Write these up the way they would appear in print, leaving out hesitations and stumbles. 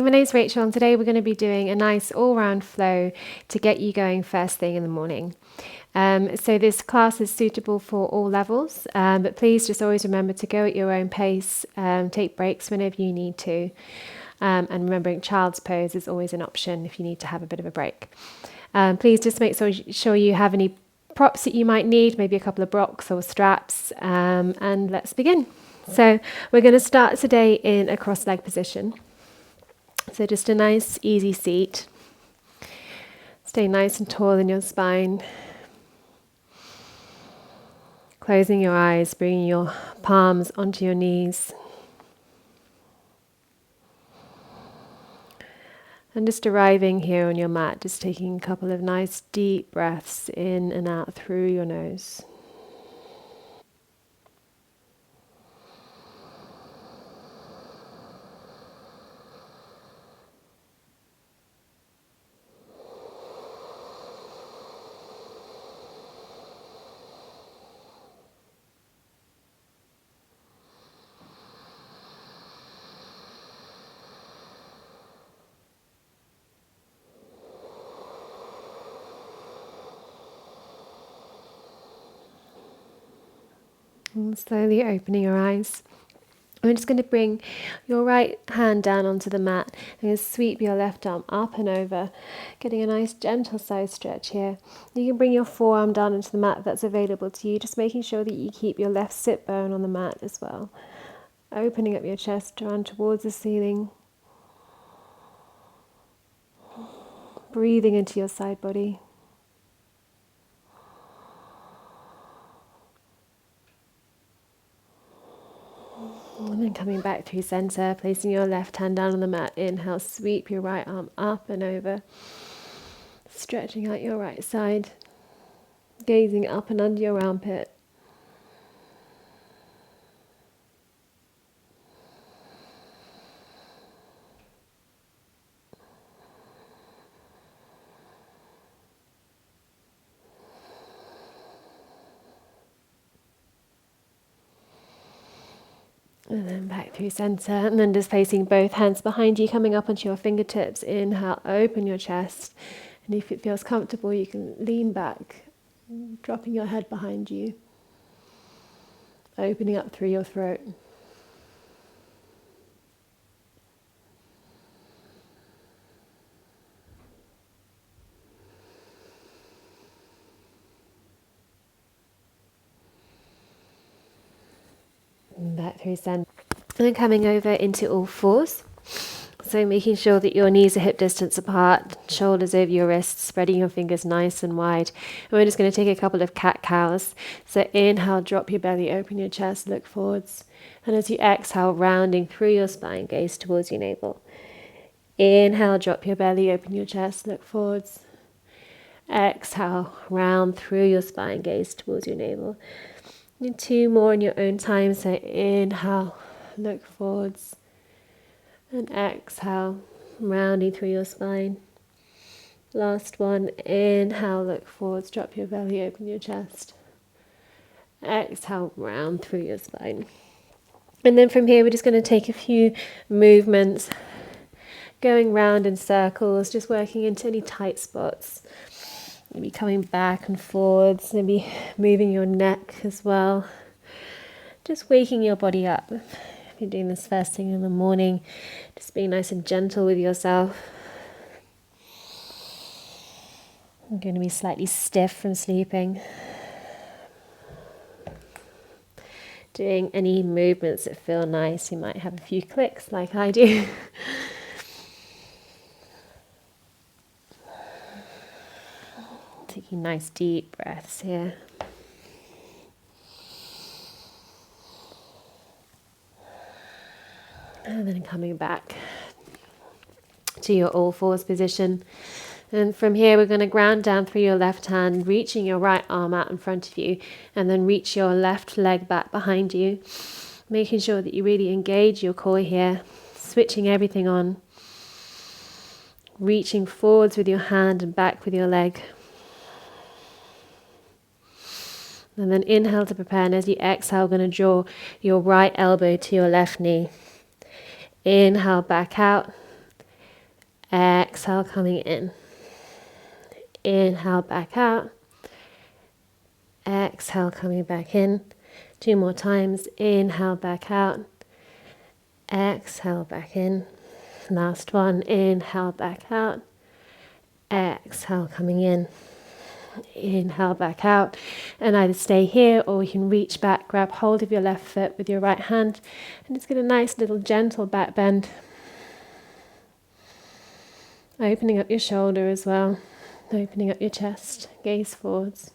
my name's Rachel, and today we're going to be doing a nice all-round flow to get you going first thing in the morning. So this class is suitable for all levels, but please just always remember to go at your own pace, take breaks whenever you need to, and remembering child's pose is always an option if you need to have a bit of a break. Please just make sure you have any props that you might need, maybe a couple of blocks or straps, and let's begin. So we're going to start today in a cross-leg position. So just a nice easy seat. Stay nice and tall in your spine. Closing your eyes, bringing your palms onto your knees. And just arriving here on your mat, just taking a couple of nice deep breaths in and out through your nose. And slowly opening your eyes. We're just going to bring your right hand down onto the mat and sweep your left arm up and over, getting a nice gentle side stretch here. You can bring your forearm down into the mat if that's available to you, just making sure that you keep your left sit bone on the mat as well. Opening up your chest down towards the ceiling. Breathing into your side body. And then coming back through center, placing your left hand down on the mat. Inhale, sweep your right arm up and over. Stretching out your right side. Gazing up and under your armpit. And then back through center, and then just placing both hands behind you, coming up onto your fingertips. Inhale, open your chest, and if it feels comfortable, you can lean back, dropping your head behind you, opening up through your throat. And back through center. And then coming over into all fours. So making sure that your knees are hip distance apart, shoulders over your wrists, spreading your fingers nice and wide. And we're just going to take a couple of cat-cows. So inhale, drop your belly, open your chest, look forwards. And as you exhale, rounding through your spine, gaze towards your navel. Inhale, drop your belly, open your chest, look forwards. Exhale, round through your spine, gaze towards your navel. And 2 more in your own time. So inhale, look forwards. And exhale, rounding through your spine. Last one, inhale, look forwards, drop your belly, open your chest. Exhale, round through your spine. And then from here, we're just going to take a few movements, going round in circles, just working into any tight spots. Maybe coming back and forwards, maybe moving your neck as well. Just waking your body up. If you're doing this first thing in the morning, just being nice and gentle with yourself. You're going to be slightly stiff from sleeping. Doing any movements that feel nice. You might have a few clicks like I do. Taking nice deep breaths here. And then coming back to your all fours position. And from here, we're going to ground down through your left hand, reaching your right arm out in front of you, and then reach your left leg back behind you, making sure that you really engage your core here, switching everything on, reaching forwards with your hand and back with your leg. And then inhale to prepare, and as you exhale, we're going to draw your right elbow to your left knee. Inhale back out. Exhale, coming in. Inhale, back out. Exhale, coming back in. 2 more times. Inhale, back out. Exhale, back in. Last one. Inhale, back out. Exhale, coming in. Inhale, back out. And either stay here or you can reach back, grab hold of your left foot with your right hand, and just get a nice little gentle back bend. Opening up your shoulder as well. Opening up your chest. Gaze forwards.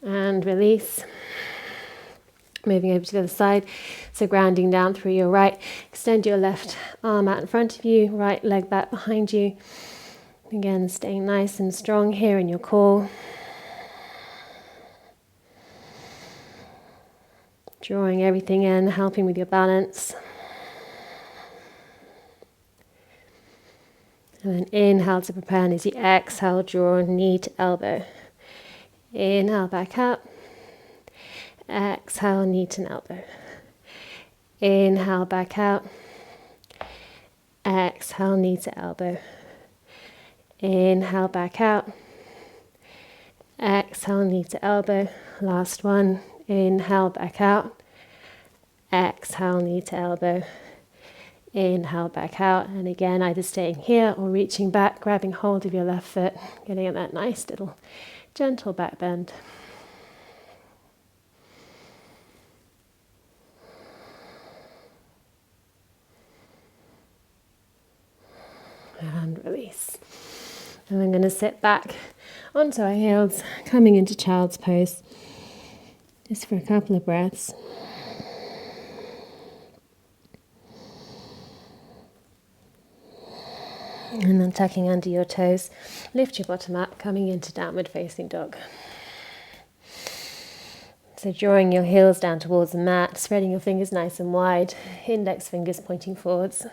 And release. Moving over to the other side, so grounding down through your right. Extend your left arm out in front of you, right leg back behind you. Again, staying nice and strong here in your core. Drawing everything in, helping with your balance. And then inhale to prepare, and as you exhale, draw knee to elbow. Inhale, back up. Exhale, knee to elbow. Inhale, back out. Exhale, knee to elbow. Inhale, back out. Exhale, knee to elbow. Last one. Inhale, back out. Exhale, knee to elbow. Inhale, back out. And again, either staying here or reaching back, grabbing hold of your left foot, getting at that nice little gentle back bend. And release. And I'm going to sit back onto our heels, coming into child's pose, just for a couple of breaths. And then tucking under your toes, lift your bottom up, coming into downward facing dog. So drawing your heels down towards the mat, spreading your fingers nice and wide, index fingers pointing forwards.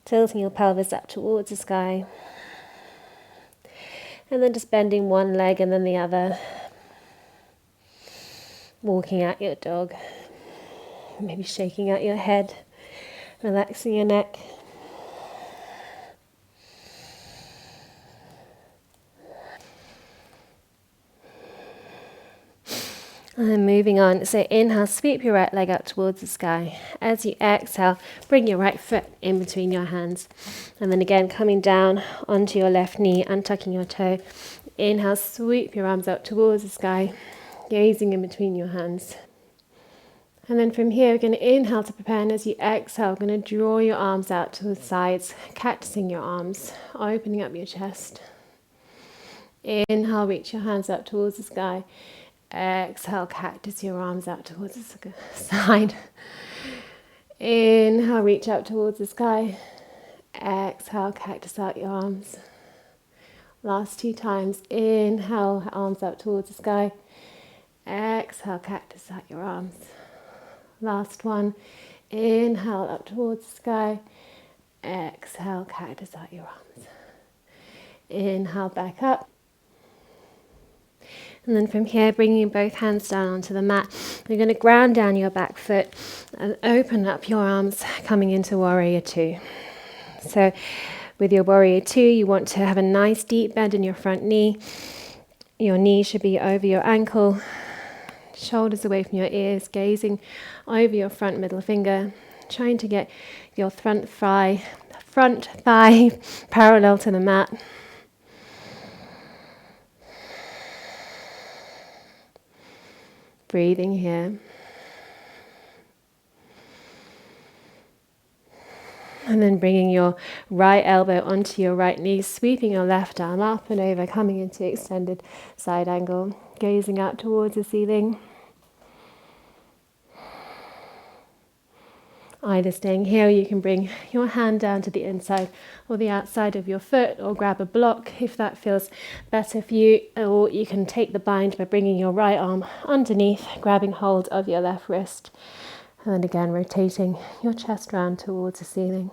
Tilting your pelvis up towards the sky. And then just bending one leg and then the other. Walking out your dog. Maybe shaking out your head. Relaxing your neck. And moving on, so inhale, sweep your right leg up towards the sky. As you exhale, bring your right foot in between your hands. And then again, coming down onto your left knee, untucking your toe. Inhale, sweep your arms up towards the sky, gazing in between your hands. And then from here, we're going to inhale to prepare, and as you exhale, we're going to draw your arms out to the sides, cactusing your arms, opening up your chest. Inhale, reach your hands up towards the sky. Exhale, cactus your arms out towards the side. Inhale, reach out towards the sky. Exhale, cactus out your arms. Last 2 times. Inhale, arms out towards the sky. Exhale, cactus out your arms. Last one. Inhale, up towards the sky. Exhale, cactus out your arms. Inhale, back up. And then from here, bringing both hands down onto the mat, you're going to ground down your back foot and open up your arms, coming into Warrior 2. So with your Warrior 2, you want to have a nice deep bend in your front knee. Your knee should be over your ankle, shoulders away from your ears, gazing over your front middle finger, trying to get your front thigh parallel to the mat. Breathing here. And then bringing your right elbow onto your right knee, sweeping your left arm up and over, coming into extended side angle, gazing out towards the ceiling. Either staying here, or you can bring your hand down to the inside or the outside of your foot, or grab a block if that feels better for you, or you can take the bind by bringing your right arm underneath, grabbing hold of your left wrist, and then again rotating your chest round towards the ceiling.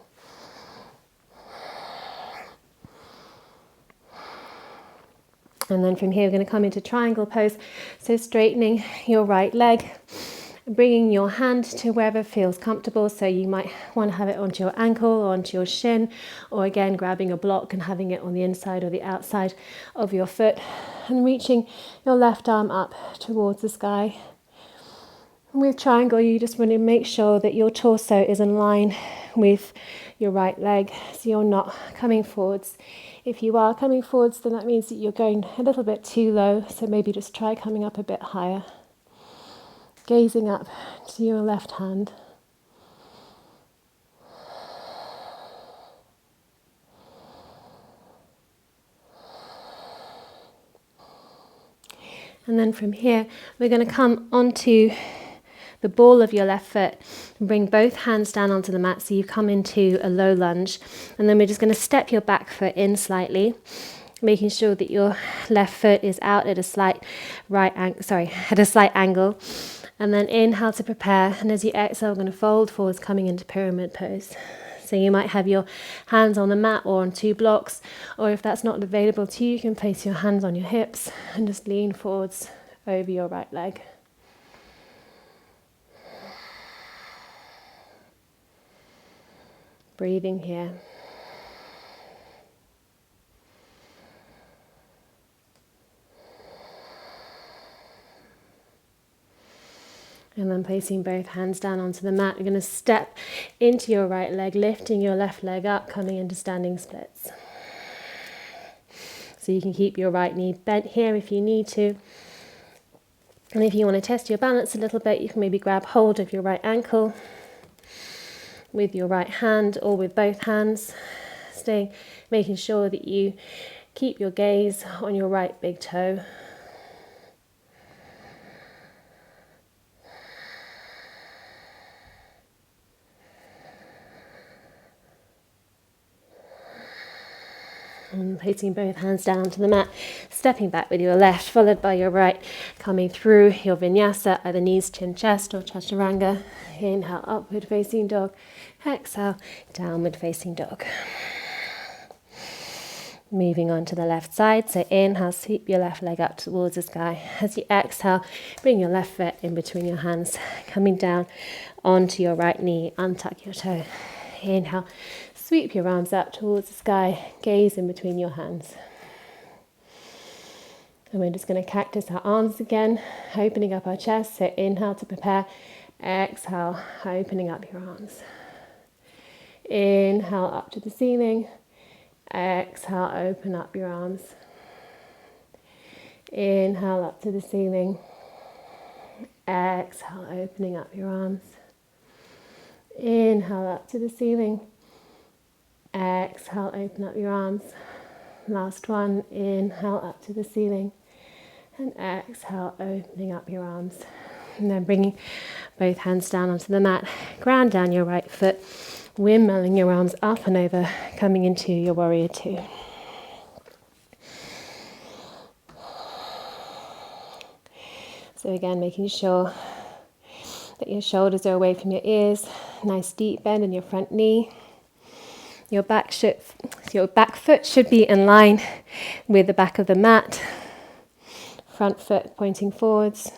And then from here, we're going to come into triangle pose, so straightening your right leg Bringing your hand to wherever feels comfortable. So you might want to have it onto your ankle or onto your shin, or again grabbing a block and having it on the inside or the outside of your foot, and reaching your left arm up towards the sky. And with triangle, you just want to make sure that your torso is in line with your right leg, so you're not coming forwards. If you are coming forwards, then that means that you're going a little bit too low, so maybe just try coming up a bit higher. Gazing up to your left hand. And then from here, we're going to come onto the ball of your left foot and bring both hands down onto the mat, so you come into a low lunge. And then we're just going to step your back foot in slightly, making sure that your left foot is out at a slight angle. And then inhale to prepare, and as you exhale, we're going to fold forwards, coming into pyramid pose. So you might have your hands on the mat or on 2 blocks, or if that's not available to you, you can place your hands on your hips and just lean forwards over your right leg. Breathing here. And then placing both hands down onto the mat, you're going to step into your right leg, lifting your left leg up, coming into standing splits. So you can keep your right knee bent here if you need to. And if you want to test your balance a little bit, you can maybe grab hold of your right ankle with your right hand or with both hands, making sure that you keep your gaze on your right big toe. And placing both hands down to the mat, stepping back with your left, followed by your right, coming through your vinyasa, either knees, chin, chest, or chaturanga. Inhale, upward facing dog. Exhale, downward facing dog. Moving on to the left side, so inhale, sweep your left leg up towards the sky. As you exhale, bring your left foot in between your hands, coming down onto your right knee, untuck your toe. Inhale, sweep your arms up towards the sky, gaze in between your hands. And we're just going to cactus our arms again, opening up our chest. So inhale to prepare, exhale, opening up your arms. Inhale up to the ceiling, exhale, open up your arms. Inhale up to the ceiling, exhale, opening up your arms. Inhale up to the ceiling, exhale, open up your arms. Last one, inhale up to the ceiling, and exhale, opening up your arms. And then bringing both hands down onto the mat, ground down your right foot, windmilling your arms up and over, coming into your warrior two. So again, making sure that your shoulders are away from your ears, nice deep bend in your front knee. Your back foot should be in line with the back of the mat. Front foot pointing forwards.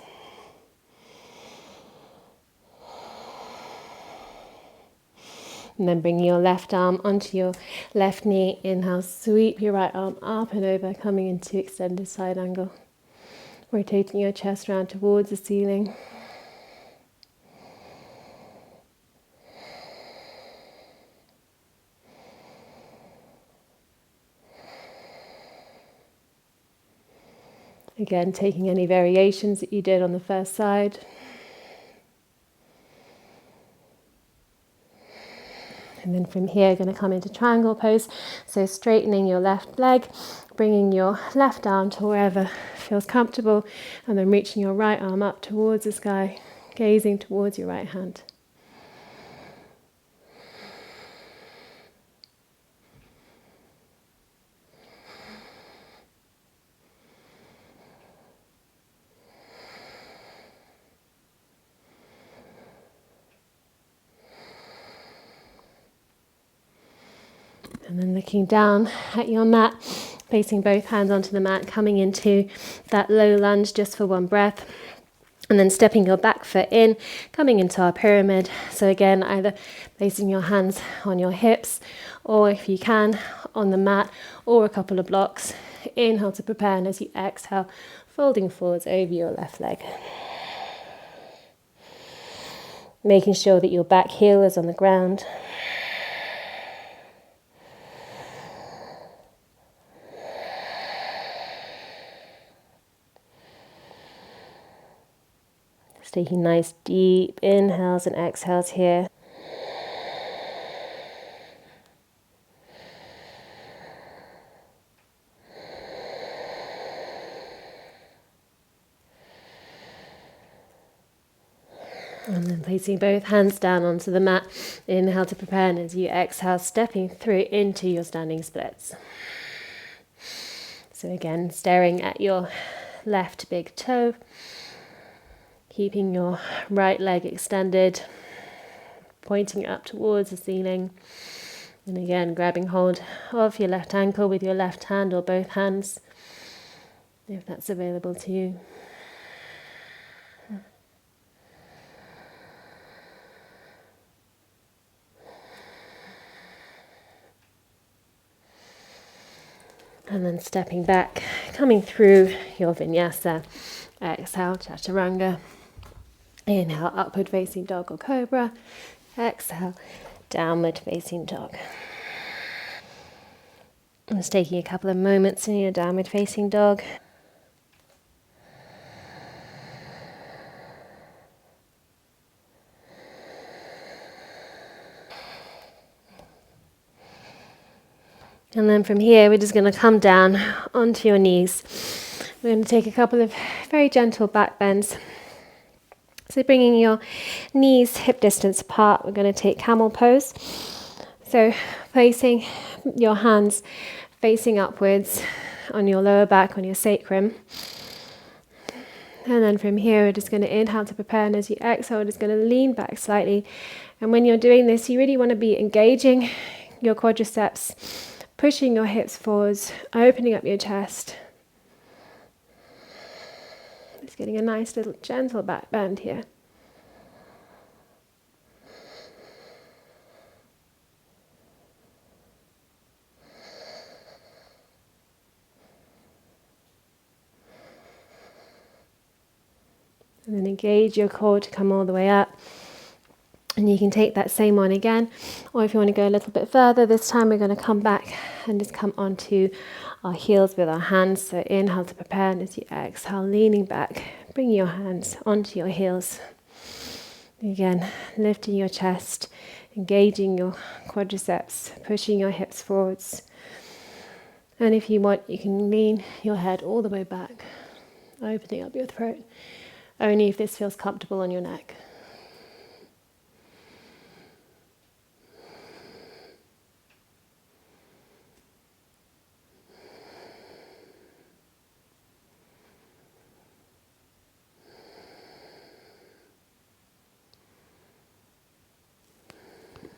And then bring your left arm onto your left knee. Inhale, sweep your right arm up and over, coming into extended side angle. Rotating your chest round towards the ceiling. Again, taking any variations that you did on the first side. And then from here, going to come into triangle pose. So straightening your left leg, bringing your left arm to wherever feels comfortable, and then reaching your right arm up towards the sky, gazing towards your right hand. And then looking down at your mat, placing both hands onto the mat, coming into that low lunge just for one breath. And then stepping your back foot in, coming into our pyramid. So again, either placing your hands on your hips, or if you can, on the mat, or a couple of blocks. Inhale to prepare, and as you exhale, folding forwards over your left leg. Making sure that your back heel is on the ground. Just taking nice deep inhales and exhales here. And then placing both hands down onto the mat. Inhale to prepare, and as you exhale, stepping through into your standing splits. So again, staring at your left big toe, keeping your right leg extended, pointing up towards the ceiling. And again, grabbing hold of your left ankle with your left hand or both hands, if that's available to you. And then stepping back, coming through your Vinyasa. Exhale, Chaturanga. Inhale, upward facing dog or cobra. Exhale, downward facing dog. Just taking a couple of moments in your downward facing dog. And then from here, we're just going to come down onto your knees. We're going to take a couple of very gentle back bends. So bringing your knees hip distance apart, we're going to take camel pose. So placing your hands facing upwards on your lower back, on your sacrum. And then from here, we're just going to inhale to prepare. And as you exhale, we're just going to lean back slightly. And when you're doing this, you really want to be engaging your quadriceps, pushing your hips forwards, opening up your chest. Just getting a nice little gentle back bend here. And then engage your core to come all the way up. And you can take that same one again, or if you want to go a little bit further, this time we're going to come back and just come onto our heels with our hands. So inhale to prepare, and as you exhale, leaning back, bring your hands onto your heels. Again, lifting your chest, engaging your quadriceps, pushing your hips forwards. And if you want, you can lean your head all the way back, opening up your throat, only if this feels comfortable on your neck.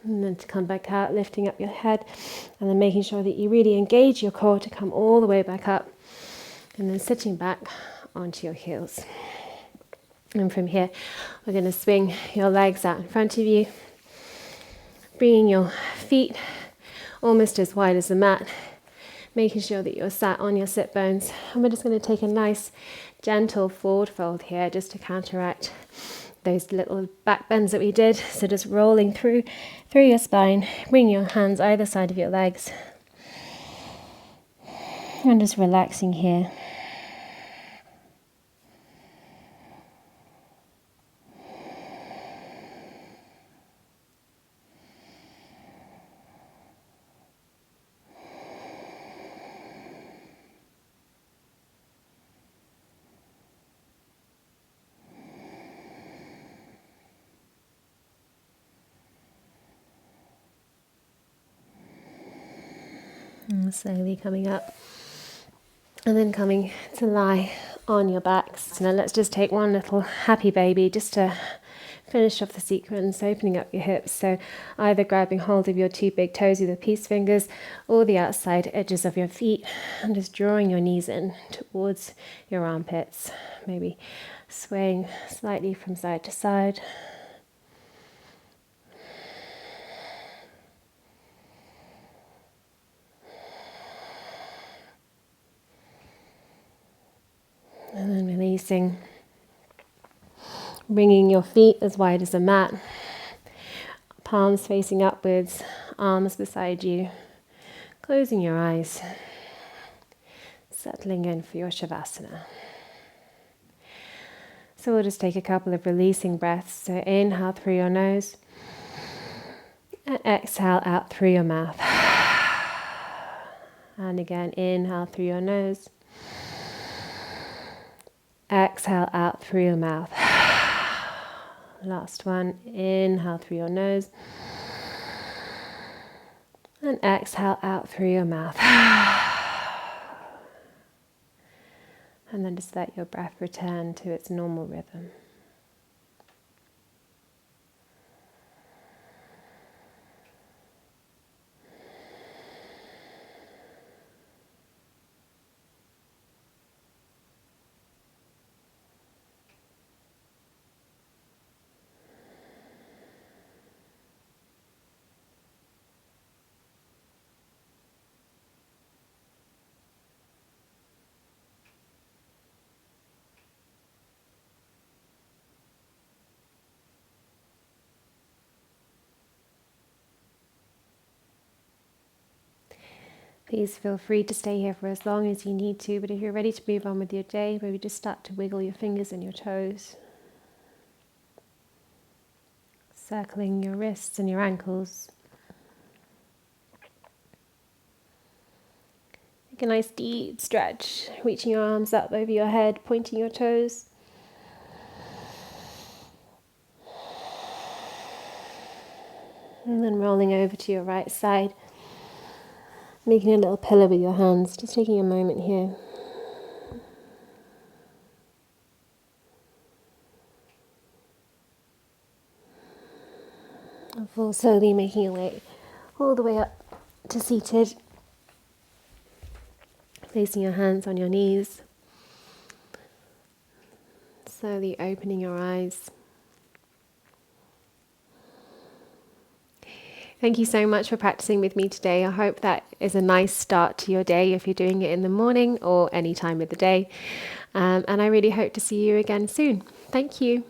And then to come back out, lifting up your head, and then making sure that you really engage your core to come all the way back up. And then sitting back onto your heels. And from here, we're going to swing your legs out in front of you, bringing your feet almost as wide as the mat, making sure that you're sat on your sit bones. And we're just going to take a nice, gentle forward fold here just to counteract those little back bends that we did. So just rolling through your spine, bring your hands either side of your legs, and just relaxing here. And slowly coming up, and then coming to lie on your backs. So now let's just take one little happy baby just to Finish off the sequence, opening up your hips, so either grabbing hold of your two big toes with the peace fingers or the outside edges of your feet, and just drawing your knees in towards your armpits, maybe swaying slightly from side to side. And then releasing, bringing your feet as wide as a mat, palms facing upwards, arms beside you, closing your eyes, settling in for your Shavasana. So we'll just take a couple of releasing breaths. So inhale through your nose and exhale out through your mouth. And again, inhale through your nose, exhale out through your mouth. Last one, inhale through your nose and exhale out through your mouth. And then just let your breath return to its normal rhythm. Please feel free to stay here for as long as you need to, but if you're ready to move on with your day, maybe just start to wiggle your fingers and your toes, circling your wrists and your ankles. Take a nice deep stretch, reaching your arms up over your head, pointing your toes. And then rolling over to your right side, making a little pillow with your hands, just taking a moment here. And full slowly making your way all the way up to seated. Placing your hands on your knees. Slowly opening your eyes. Thank you so much for practicing with me today. I hope that is a nice start to your day if you're doing it in the morning or any time of the day. And I really hope to see you again soon. Thank you.